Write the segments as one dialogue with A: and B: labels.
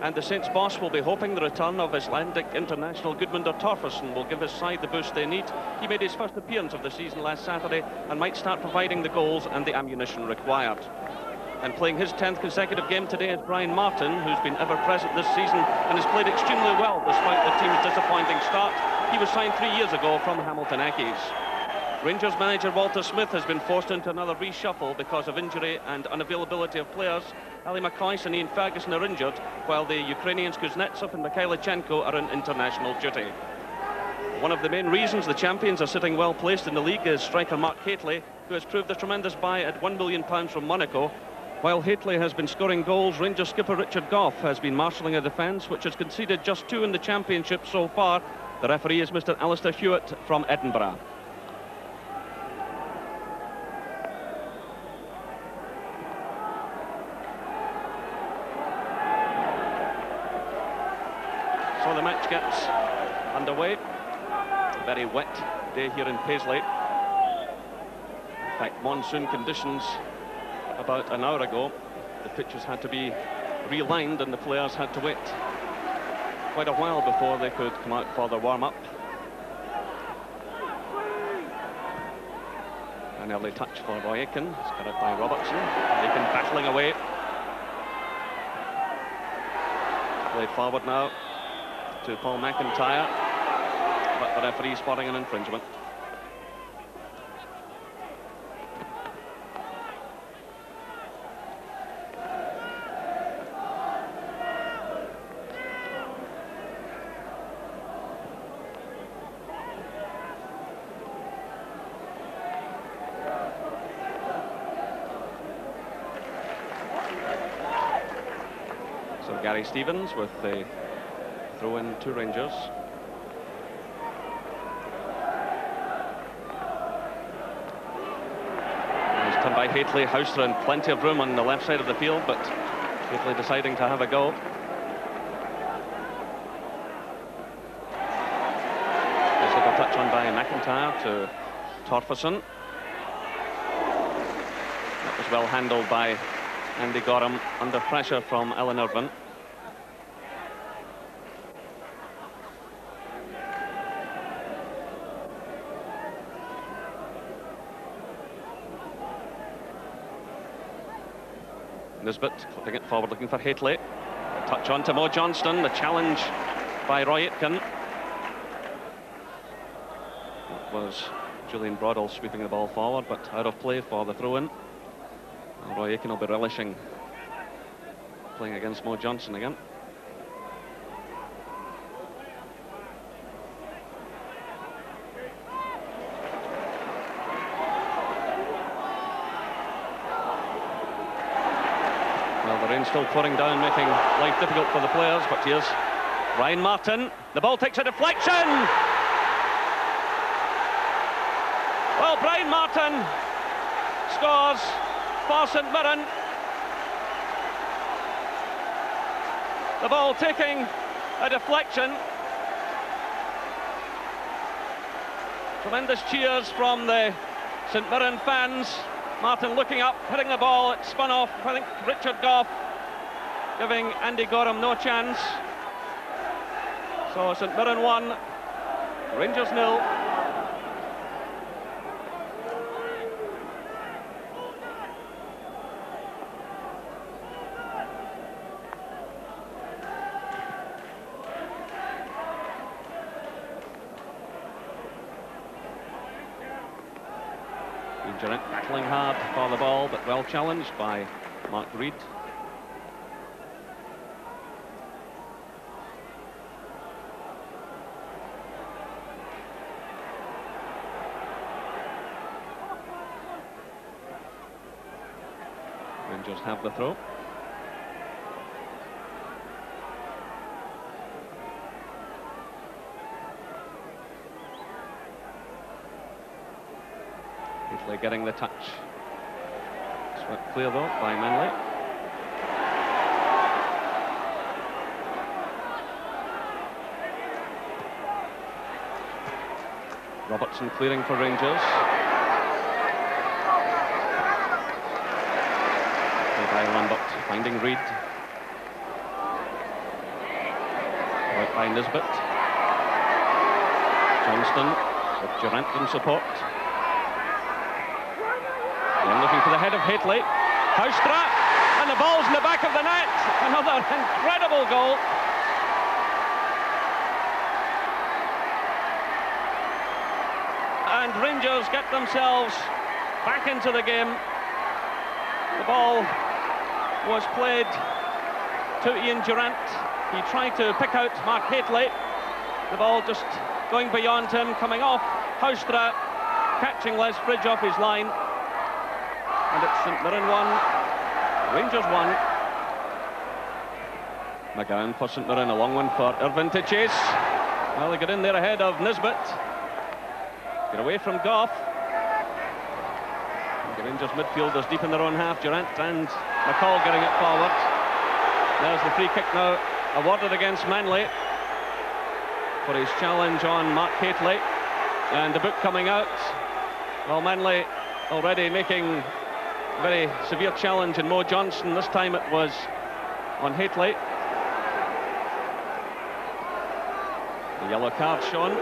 A: And the Saints boss will be hoping the return of Icelandic international Gudmundur Torfason will give his side the boost they need. He made his first appearance of the season last Saturday and might start providing the goals and the ammunition required. And playing his 10th consecutive game today is Brian Martin, who's been ever present this season and has played extremely well despite the team's disappointing start. He was signed 3 years ago from Hamilton Accies. Rangers manager Walter Smith has been forced into another reshuffle because of injury and unavailability of players. Ali McCoyce and Ian Ferguson are injured, while the Ukrainians Kuznetsov and Mikhailichenko are on international duty. One of the main reasons the champions are sitting well placed in the league is striker Mark Hateley, who has proved a tremendous buy at £1 million from Monaco. While Hateley has been scoring goals, Rangers skipper Richard Gough has been marshalling a defence which has conceded just 2 in the championship so far. The referee is Mr. Alistair Hewitt from Edinburgh. So the match gets underway. A very wet day here in Paisley. In fact, monsoon conditions about an hour ago. The pitches had to be relined and the players had to wait quite a while before they could come out for their warm-up. An early touch for Roy Aitken. It's cut out by Robertson. Aitken battling away. Played forward now to Paul McIntyre, but the referee spotting an infringement. So Gary Stevens with the throw in to Rangers. He's turned by Hateley. Houster in plenty of room on the left side of the field, but Hateley deciding to have a go. There's a little touch on by McIntyre to Torfason. That was well handled by Andy Gorham under pressure from Alan Irvine. Nisbet clipping it forward, looking for Hateley. A touch on to Mo Johnston. The challenge by Roy Aitken. That was Julian Broadall sweeping the ball forward, but out of play for the throw-in. Roy Aitken will be relishing playing against Mo Johnston again. Still pouring down, making life difficult for the players, but here's Ryan Martin. The ball takes a deflection. Well, Brian Martin scores for St Mirren. The ball taking a deflection. Tremendous cheers from the St Mirren fans. Martin looking up, hitting the ball. It spun off, I think, Richard Gough, giving Andy Gorham no chance. So St Mirren 1, Rangers 0. Durant battling hard for the ball, but well challenged by Mark Reed. Rangers have the throw. Hateley getting the touch. Swept clear though by Manley. Robertson clearing for Rangers. By Lambert finding Reed. Up by Nisbet. Johnston with Durant in support. Again looking for the head of Haitley. Houstra, and the ball's in the back of the net. Another incredible goal. And Rangers get themselves back into the game. The ball was played to Ian Durant. He tried to pick out Mark Haitley. The ball just going beyond him, coming off Houstra, catching Les Fridge off his line. And it's St Mirren 1, Rangers 1. McGowan for St Mirren, a long one for Irvine to chase. Well, they get in there ahead of Nisbet. Get away from Gough. The Rangers midfielders deep in their own half. Durant and McCall getting it forward. There's the free kick now awarded against Manley for his challenge on Mark Haitley. And the book coming out. Well, Manley already making a very severe challenge in Mo Johnston. This time it was on Haitley. The yellow card shown.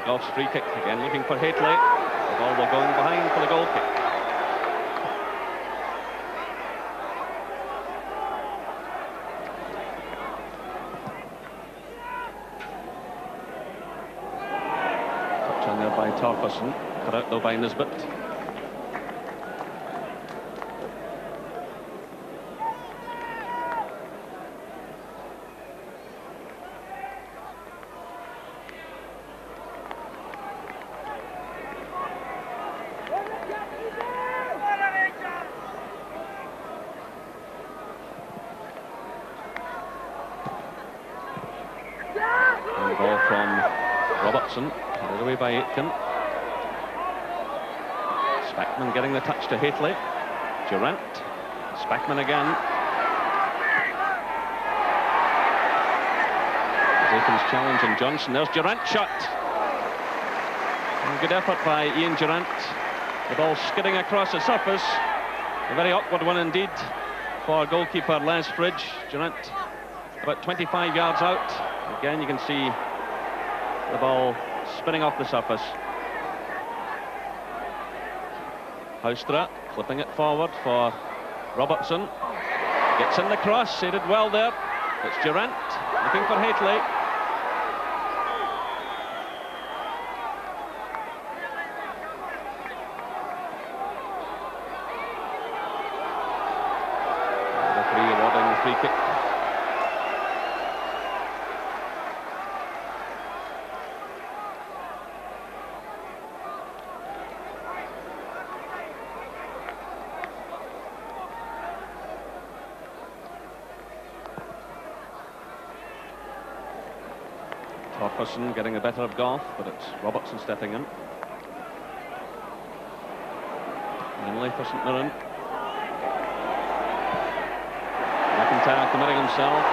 A: Goff's free kick again, looking for Haitley. The ball will go in behind for the goal kick. Touch on there by Torferson, cut out though by Nisbet. Ball from Robertson, headed away by Aitken. Spackman getting the touch to Haitley. Durant, Spackman again. Aiken's challenge and Johnson. There's Durant shot. And good effort by Ian Durant. The ball skidding across the surface. A very awkward one indeed for goalkeeper Les Fridge. Durant about 25 yards out. Again, you can see the ball spinning off the surface. Houstra clipping it forward for Robertson. Gets in the cross, he did well there. It's Durant looking for Haitley. The referee awarding the free kick. Torferson getting the better of Gough, but it's Robertson stepping in. Manley for St Mirren. McIntyre committing himself.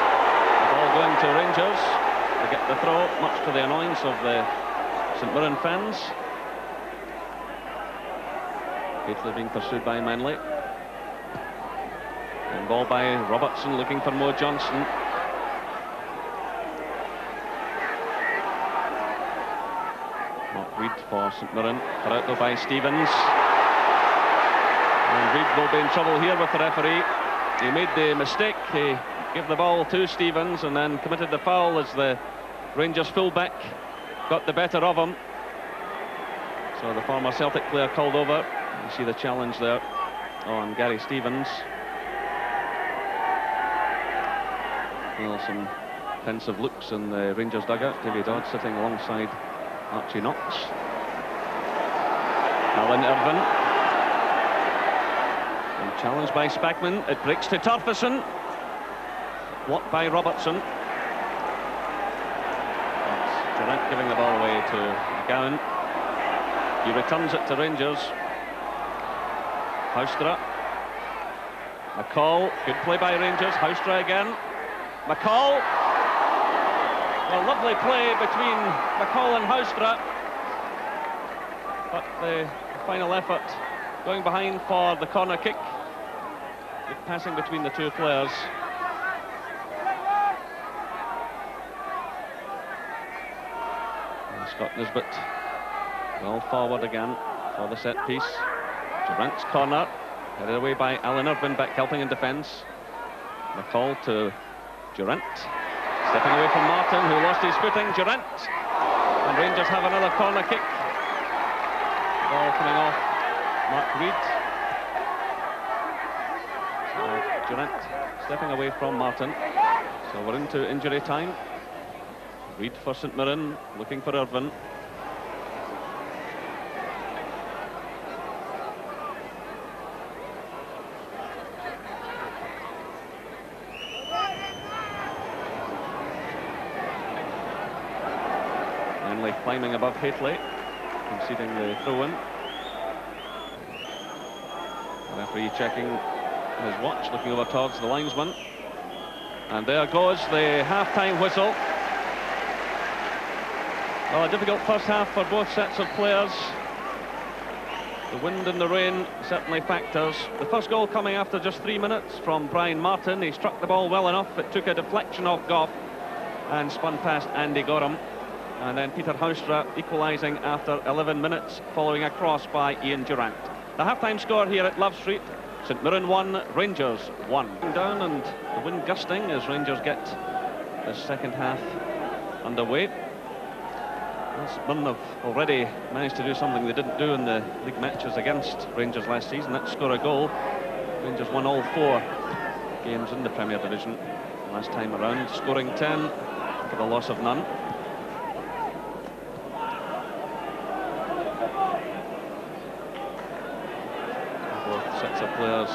A: The ball going to Rangers. They get the throw, much to the annoyance of the St Mirren fans. Haitley being pursued by Manley. And ball by Robertson looking for Mo Johnston. Reid for St Mirren, cut out though by Stevens. And Reid will be in trouble here with the referee. He made the mistake, he gave the ball to Stevens and then committed the foul as the Rangers fullback got the better of him. So the former Celtic player called over. You see the challenge there on Gary Stevens. Well, some pensive looks in the Rangers dugout. Davy Dodd sitting alongside Archie Knox. Alan Irvine. And challenged by Spackman. It breaks to Torferson. Blocked by Robertson. That's Durant giving the ball away to McGowan. He returns it to Rangers. Houstra. McCall. Good play by Rangers. Houstra again. McCall. A lovely play between McCall and Houstra. But the final effort going behind for the corner kick. Good passing between the two players. And Scott Nisbet well forward again for the set piece. Durant's corner, headed away by Alan Irvin, back helping in defence. McCall to Durant, stepping away from Martin, who lost his footing. Durant, and Rangers have another corner kick. Ball coming off Mark Reid. So Durant stepping away from Martin. So we're into injury time. Reid for St Mirren, looking for Irvin. Finally climbing above Haitley, conceding the throw-in. The referee checking his watch, looking over towards the linesman. And there goes the half-time whistle. Well, a difficult first half for both sets of players. The wind and the rain certainly factors. The first goal coming after just 3 minutes from Brian Martin. He struck the ball well enough. It took a deflection off Gough and spun past Andy Gorham. And then Peter Houstra equalising after 11 minutes following a cross by Ian Durant. The half-time score here at Love Street: St Mirren 1, Rangers 1. Down and the wind gusting as Rangers get the second half underway. St Mirren have already managed to do something they didn't do in the league matches against Rangers last season. That's score a goal. Rangers won all 4 games in the Premier Division last time around, scoring 10 for the loss of none. Sets of players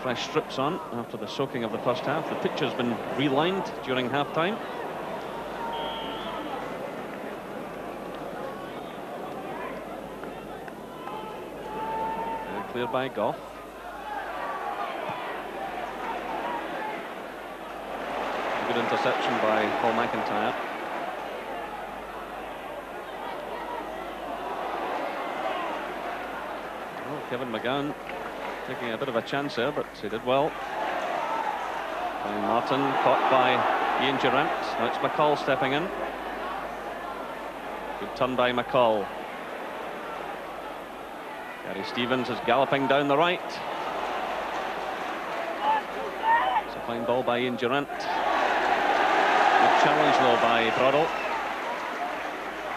A: fresh strips on after the soaking of the first half. The pitch has been relined during half-time. Cleared by Gough. Good interception by Paul McIntyre. Kevin McGowan taking a bit of a chance there, but he did well. And Martin caught by Ian Durant. Now it's McCall stepping in. Good turn by McCall. Gary Stevens is galloping down the right. It's a fine ball by Ian Durant. Good challenge though by Broddle.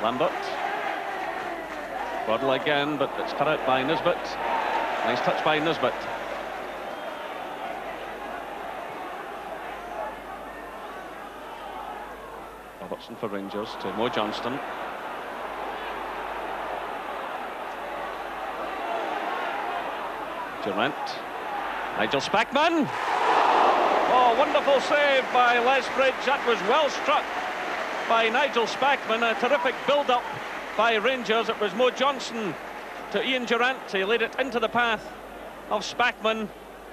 A: Lambert. Broddle again, but it's cut out by Nisbet. Nice touch by Nisbet. Robertson for Rangers to Mo Johnston. Durant. Nigel Spackman. Oh, wonderful save by Lesbridge. That was well struck by Nigel Spackman. A terrific build-up by Rangers. It was Mo Johnston to Ian Durant. He laid it into the path of Spackman,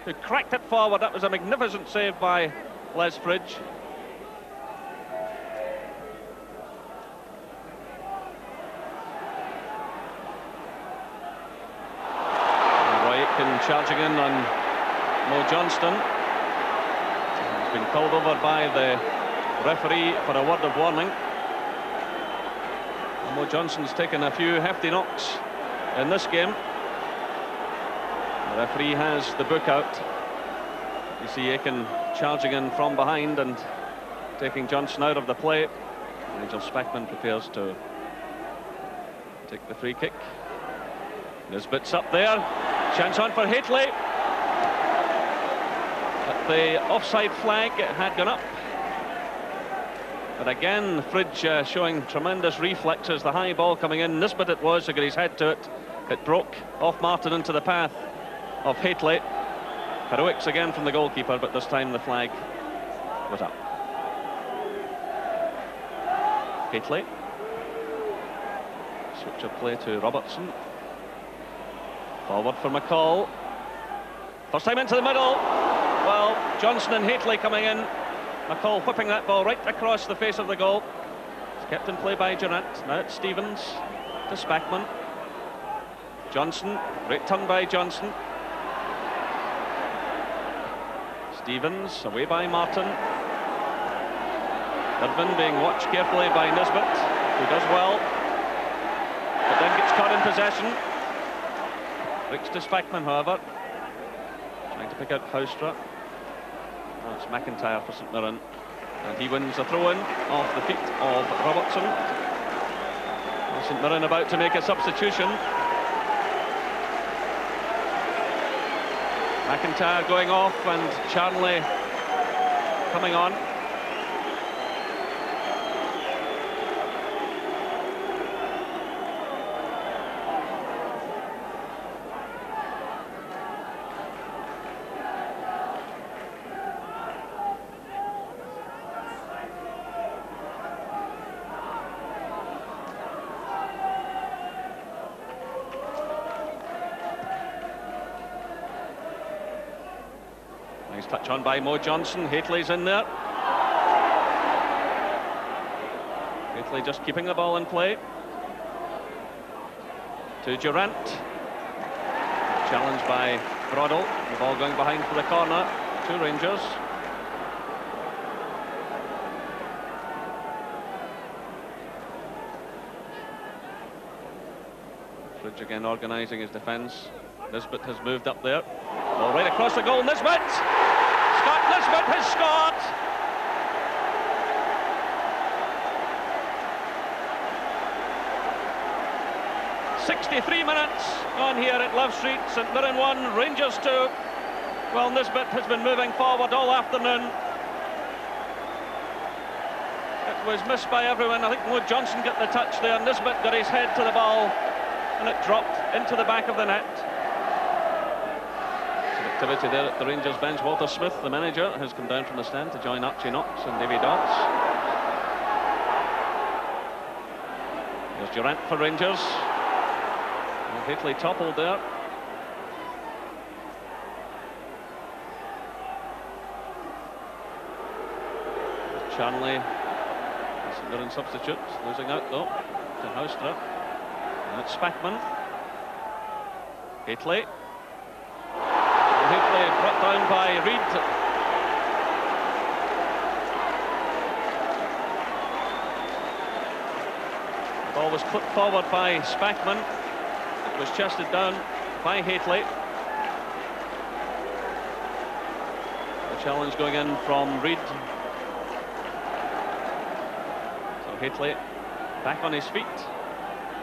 A: who cracked it forward. That was a magnificent save by Lesbridge. Roy Aitken charging in on Mo Johnston. He's been called over by the referee for a word of warning. Mo Johnston's taken a few hefty knocks in this game. The referee has the book out. You see Aiken charging in from behind and taking Johnson out of the play. Nigel Spackman prepares to take the free kick. Nisbet's up there. Chance on for Haitley. But the offside flag had gone up. But again, Fridge showing tremendous reflexes. The high ball coming in. Nisbet it was, who got his head to it. It broke off Martin into the path of Haitley. Heroics again from the goalkeeper, but this time the flag was up. Haitley. Switch of play to Robertson. Forward for McCall. First time into the middle. Well, Johnson and Haitley coming in. McCall whipping that ball right across the face of the goal. It's kept in play by Durant. Now it's Stevens. to Speckman. Johnson, great turn by Johnson. Stevens, away by Martin. Irvin being watched carefully by Nisbet, who does well, but then gets caught in possession. Breaks to Speckman, however, trying to pick out Houstra. Oh, it's McIntyre for St Mirren, and he wins a throw-in off the feet of Robertson. Well, St Mirren about to make a substitution. McIntyre going off and Charnley coming on. Nice touch on by Mo Johnson. Hateley's in there. Hateley just keeping the ball in play. To Durant. Challenged by Broddle. The ball going behind for the corner. To Rangers. Fridge again organising his defence. Nisbet has moved up there. Ball right across the goal. Nisbet! Scott Nisbet has scored! "63 minutes on here at Love Street. St Mirren 1, Rangers 2. Well, Nisbet has been moving forward all afternoon. It was missed by everyone. I think Mo Johnson got the touch there. Nisbet got his head to the ball and it dropped into the back of the net. Activity there at the Rangers bench. Walter Smith, the manager, has come down from the stand to join Archie Knox and Davy Dodds. There's Durant for Rangers. And Hateley toppled there. Charnley, St Mirren substitute, losing out though to Houstra. And it's Speckman. Hateley. Hateley brought down by Reid. The ball was put forward by Speckman. It was chested down by Hateley. The challenge going in from Reid. So Hateley back on his feet.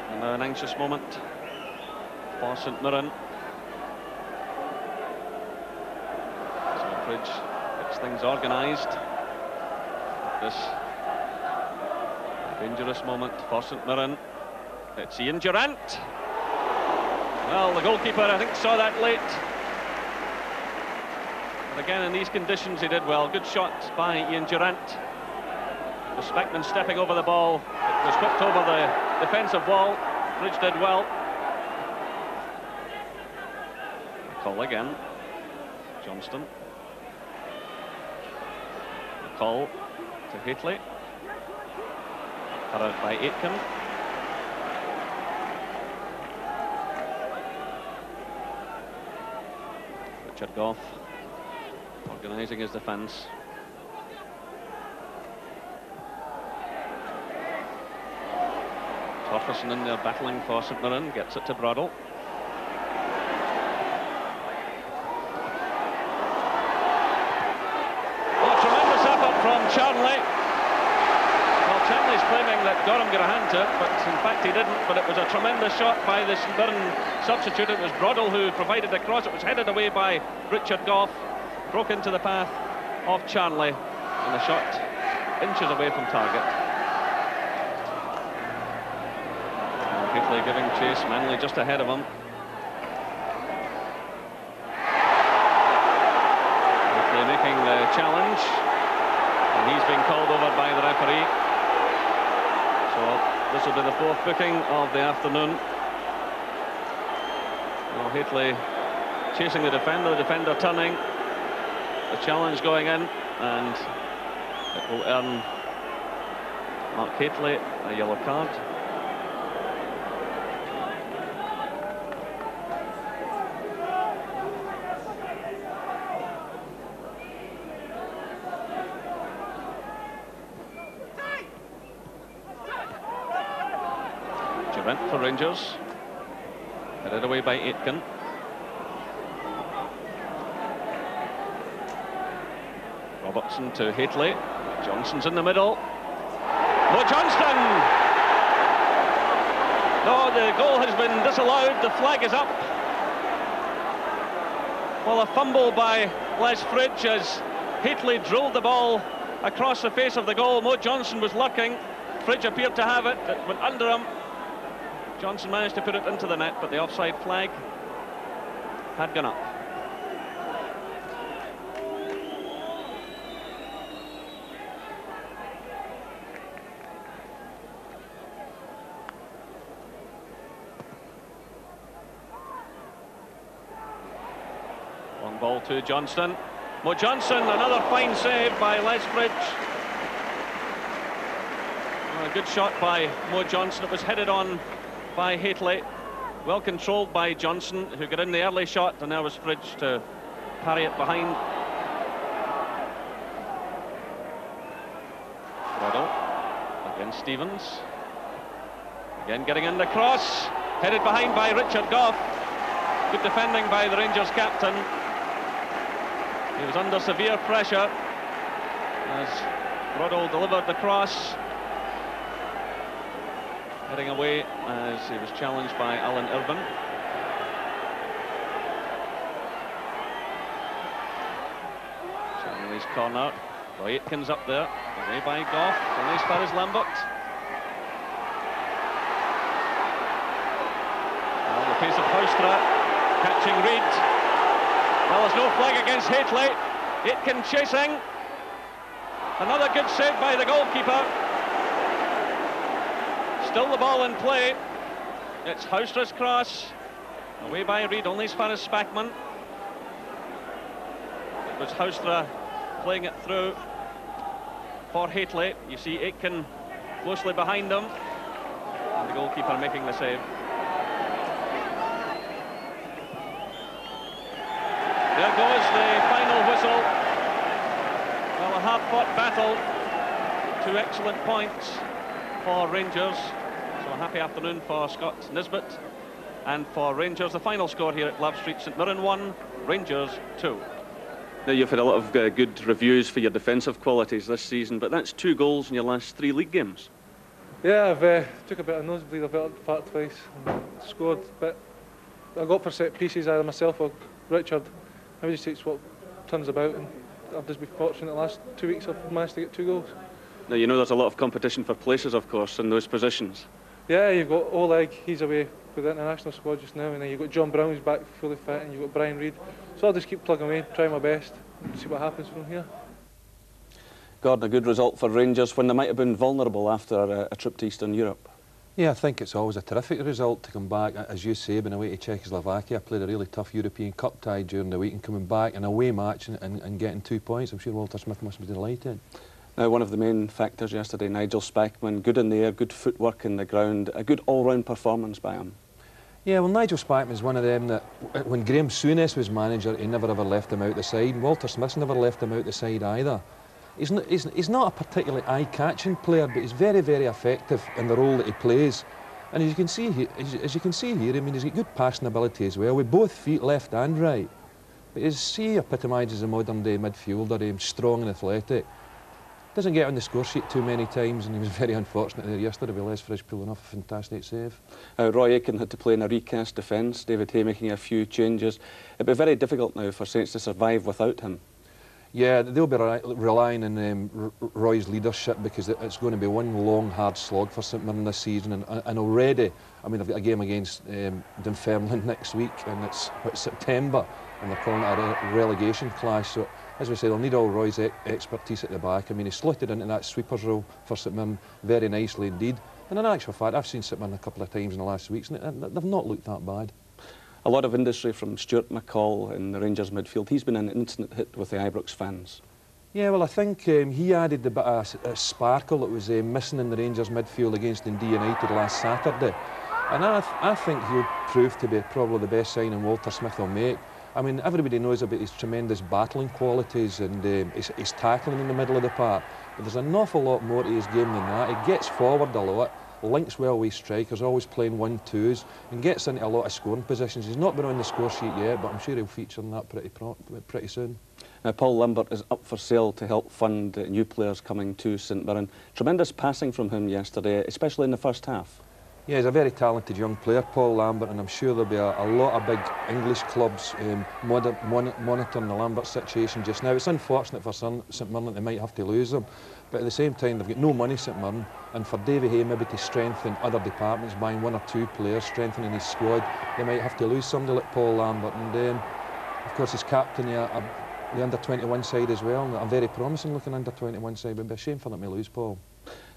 A: And now an anxious moment for St Mirren. Fridge gets things organised. This dangerous moment for St Mirren. It's Ian Durant. Well, the goalkeeper, I think, saw that late. But again, in these conditions, he did well. Good shot by Ian Durant. The Speckman stepping over the ball. It was whipped over the defensive wall. Fridge did well. Call again. Johnston. Call to Hateley. Cut out by Aitken. Richard Goff organising his defence. Torferson in there battling for St Mirren, gets it to Broddle. From Charnley. Well, Charnley's claiming that Gorham got a hand to it, but in fact he didn't. But it was a tremendous shot by the St Mirren substitute. It was Broddle who provided the cross. It was headed away by Richard Goff, broke into the path of Charnley, and the shot inches away from target. Hateley giving chase, Manley just ahead of him. Hateley making the challenge. And he's been called over by the referee. So this will be the fourth booking of the afternoon. Well, Hateley chasing the defender turning. The challenge going in, and it will earn Mark Hateley a yellow card. Durant for Rangers. Headed away by Aitken. Robertson to Haitley. Johnson's in the middle. Mo Johnston! No, the goal has been disallowed. The flag is up. Well, a fumble by Les Fridge as Haitley drilled the ball across the face of the goal. Mo Johnston was lurking. Fridge appeared to have it. It went under him. Johnson managed to put it into the net, but the offside flag had gone up. Long ball to Johnston. Mo Johnston, another fine save by Les Fridge. A good shot by Mo Johnston. It was headed on by Haitley. Well controlled by Johnson, who got in the early shot, and there was Fridge to parry it behind. Riddle against Stevens. Again getting in the cross. Headed behind by Richard Gough. Good defending by the Rangers captain. He was under severe pressure as Riddle delivered the cross. Heading away as he was challenged by Alan Irvine. Stanley's corner. Roy Aitken's up there. Away by Gough. Only as far as Lambert. Well, the pace of Houstra. Catching Reid. Well, there's no flag against Haitley. Aitken chasing. Another good save by the goalkeeper. Still the ball in play. It's Houstra's cross. Away by Reid, only as far as Spackman. It was Houstra playing it through for Haitley. You see Aitken closely behind him. And the goalkeeper making the save. There goes the final whistle. Well, a hard-fought battle. 2 excellent points for Rangers. So a happy afternoon for Scott Nisbet and for Rangers. The final score here at Love Street, St Mirren 1, Rangers 2.
B: Now, you've had a lot of good reviews for your defensive qualities this season, but that's 2 goals in your last 3 league games.
C: Yeah, I've took a bit of nosebleed. I've got apart twice and scored, but I got for set pieces either myself or Richard. I just takes what turns about, and I've just been fortunate the last 2 weeks I've managed to get 2 goals.
B: Now, you know there's a lot of competition for places, of course, in those positions.
C: Yeah, you've got Oleg, he's away with the international squad just now, and then you've got John Brown who's back fully fit, and you've got Brian Reid. So I'll just keep plugging away, try my best, and see what happens from here.
B: Gordon, a good result for Rangers when they might have been vulnerable after a trip to Eastern Europe.
D: Yeah, I think it's always a terrific result to come back, as you say, being away to Czechoslovakia, played a really tough European Cup tie during the week, and coming back in a away match and getting 2 points. I'm sure Walter Smith must be delighted.
B: Now, one of the main factors yesterday, Nigel Spackman, good in the air, good footwork in the ground, a good all-round performance by him.
D: Yeah, well, Nigel Spackman is one of them that, when Graham Souness was manager, he never ever left him out the side, and Walter Smith's never left him out the side either. He's not a particularly eye-catching player, but he's very, very effective in the role that he plays. And as you can see here, I mean, he's got good passing ability as well, with both feet, left and right. But he epitomises a modern-day midfielder, strong and athletic. Doesn't get on the score sheet too many times, and he was very unfortunate there yesterday with Les Fridge pulling off a fantastic save.
B: Roy Aitken had to play in a recast defence, David Hay making a few changes. It'd be very difficult now for Saints to survive without him.
D: Yeah, they'll be relying on Roy's leadership, because it's going to be one long, hard slog for St Mirren this season. And already, I mean, they've got a game against Dunfermline next week, and it's September, and they're calling it a relegation clash. So, as we say, they'll need all Roy's expertise at the back. I mean, he slotted into that sweeper's role for St Mirren very nicely indeed. And in actual fact, I've seen St Mirren a couple of times in the last weeks, and they've not looked that bad.
B: A lot of industry from Stuart McCall in the Rangers midfield. He's been an instant hit with the Ibrox fans.
D: Yeah, well, I think he added the bit of sparkle that was missing in the Rangers midfield against Dundee United last Saturday. And I think he'll prove to be probably the best signing Walter Smith will make. I mean, everybody knows about his tremendous battling qualities and his tackling in the middle of the park. But there's an awful lot more to his game than that. He gets forward a lot. links well with strikers, always playing 1-2s, and gets into a lot of scoring positions. He's not been on the score sheet yet, but I'm sure he'll feature in that pretty soon.
B: Paul Lambert is up for sale to help fund new players coming to St Mirren. Tremendous passing from him yesterday, especially in the first half.
D: Yeah, he's a very talented young player, Paul Lambert, and I'm sure there'll be a lot of big English clubs monitoring the Lambert situation just now. It's unfortunate for St Mirren that they might have to lose him, but at the same time they've got no money, St Mirren, and for Davy Hay maybe to strengthen other departments, buying 1 or 2 players, strengthening his squad, they might have to lose somebody like Paul Lambert, and of course he's captain the under-21 side as well, and a very promising looking under-21 side, but it'd be a shame for them to lose Paul.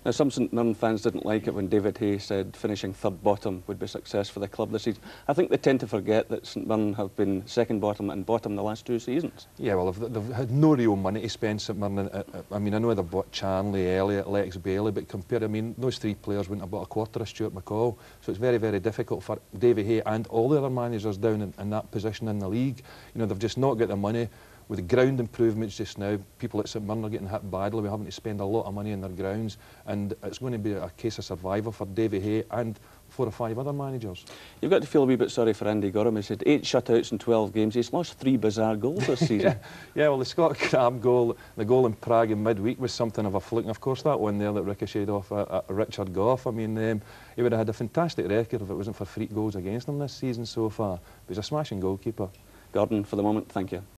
B: Now, some St Mirren fans didn't like it when David Hay said finishing third bottom would be success for the club this season. I think they tend to forget that St Mirren have been second bottom and bottom the last 2 seasons. Yeah, well, they've had no real money to spend, St Mirren. I mean, I know they've bought Charnley, Elliott, Lex Bailey, but compared, I mean, those 3 players wouldn't have bought a quarter of Stuart McCall. So it's very, very difficult for Davy Hay and all the other managers down in that position in the league. You know, they've just not got the money. With the ground improvements just now, people at St Mirren are getting hit badly. We're having to spend a lot of money on their grounds, and it's going to be a case of survival for Davy Hay and 4 or 5 other managers. You've got to feel a wee bit sorry for Andy Gorham. He said 8 shutouts in 12 games. He's lost 3 bizarre goals this season. Yeah, well, the Scott Crab goal, the goal in Prague in midweek was something of a fluke. And of course, that one there that ricocheted off Richard Gough. I mean, he would have had a fantastic record if it wasn't for freak goals against him this season so far. But he's a smashing goalkeeper. Gordon, for the moment, thank you.